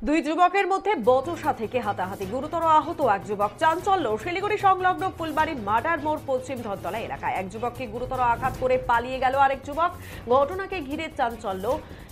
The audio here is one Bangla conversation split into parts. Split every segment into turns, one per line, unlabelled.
দুই যুবকের মধ্যে বচসা থেকে হাতাহাতি, গুরুতর আহত এক যুবক। চাঞ্চল্য শিলিগুড়ি সংলগ্ন ফুলবাড়ি মার্ডার মোড় পশ্চিম ধনতলা এলাকায়। এক যুবককে গুরুতর আঘাত করে পালিয়ে গেল আরেক যুবক। ঘটনাকে ঘিরে চাঞ্চল্য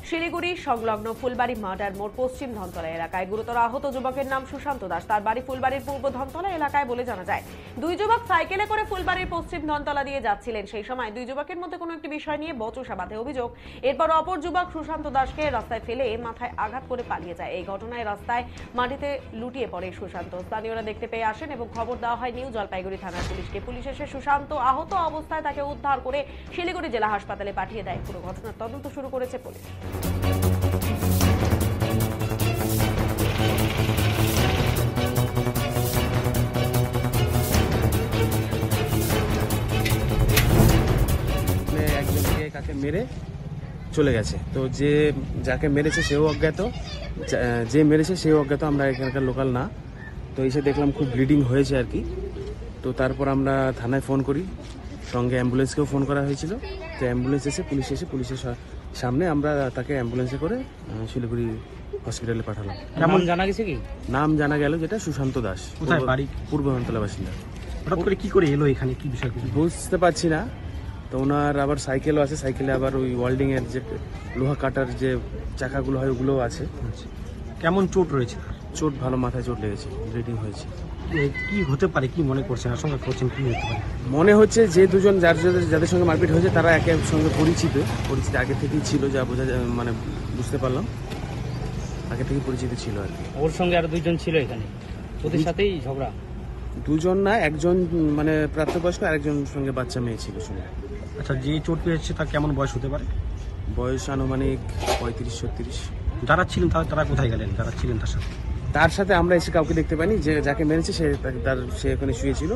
শিলিগুড়ি সংলগ্ন ফুলবাড়ি মার্ডার মোড় পশ্চিম ধনতলা এলাকায়। গুরুতর আহত যুবকের নাম সুশান্ত দাস। তার বাড়ি ফুলবাড়ির পূর্ব ধনতলা এলাকায় বলে জানা যায়। দুই যুবক সাইকেলে করে ফুলবাড়ির পশ্চিম ধনতলা দিয়ে যাচ্ছিলেন। সেই সময় দুই যুবকের মধ্যে কোনো একটি বিষয় নিয়ে বচসা বাঁধে অভিযোগ। এরপর অপর যুবক সুশান্ত দাসকে রাস্তায় ফেলে মাথায় আঘাত করে পালিয়ে যায়। এই ঘটনায় রাস্তায় মাটিতে লুটিয়ে পড়ে সুশান্ত। স্থানীয়রা দেখতে পেয়ে আসেন এবং খবর দেওয়া হয় নিউ জলপাইগুড়ি থানার পুলিশকে। পুলিশ এসে সুশান্ত আহত অবস্থায় তাকে উদ্ধার করে শিলিগুড়ি জেলা হাসপাতালে পাঠিয়ে দেয়। পুরো ঘটনার তদন্ত শুরু করেছে পুলিশ।
একজনকে কাকে মেরে চলে গেছে, তো যে যাকে মেরেছে সেও অজ্ঞাত, যে মেরেছে সেও অজ্ঞাত। আমরা এখানকার লোকাল না, তো এসে দেখলাম খুব ব্লিডিং হয়েছে আর কি। তো তারপর আমরা থানায় ফোন করি, সঙ্গে অ্যাম্বুলেন্সকেও ফোন করা হয়েছিল। তো অ্যাম্বুলেন্স এসে পুলিশের সামনে আমরা তাকে অ্যাম্বুলেন্সে করে শিলিগুড়ি হসপিটালে পাঠালাম।
কেমন জানা গেছে কি?
নাম জানা গেল যেটা সুশান্ত দাস।
কোথায় বাড়ি?
পূর্ব ধনতলা বাসিন্দা।
হঠাৎ করে কি করে এলো এখানে, কি বিষয় কিছু
বুঝতে পারছি না। তো ওনার আবার সাইকেলও আছে, সাইকেলে আবার ওই ওয়েল্ডিং এর যে লোহা কাটার যে চাকাগুলো হয় ওগুলোও আছে।
কেমন চোট রয়েছে?
চোট ভালো, মাথায় চোট লেগেছে, ব্লিডিং হয়েছে।
কি হতে পারে, কি মনে করছেন, আশঙ্কা করছেন কি হতে পারে?
মনে হচ্ছে যে দুজন যাদের সঙ্গে মারপিট হয়েছে তারা একে সঙ্গে পরিচিত আগে থেকেই ছিল, যা মানে বুঝতে পারলাম আগে থেকে পরিচিত ছিল আর কি।
ওর সঙ্গে আরো দুইজন ছিল এখানে, ওদের সাথেই ঝগড়া?
দুজন না, একজন মানে প্রাপ্তবয়স্ক, আরেকজন সঙ্গে বাচ্চা মেয়ে ছিল শুনে।
আচ্ছা, যে চোট পেয়েছে তার কেমন বয়স হতে পারে?
বয়স আনুমানিক 35-36।
যারা ছিলেন তারা কোথায় গেলেন, যারা ছিলেন
তার সাথে আমরা এসে কাউকে দেখতে পাইনি। যে যাকে মেরেছে সে এখানে শুয়েছিল,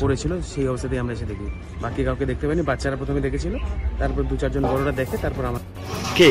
পড়েছিল, সেই অবস্থাতেই আমরা এসে দেখি। বাকি কাউকে দেখতে পাইনি। বাচ্চারা প্রথমে দেখেছিল, তারপর 2-4 জন বড়রা দেখে, তারপর আমার।
কে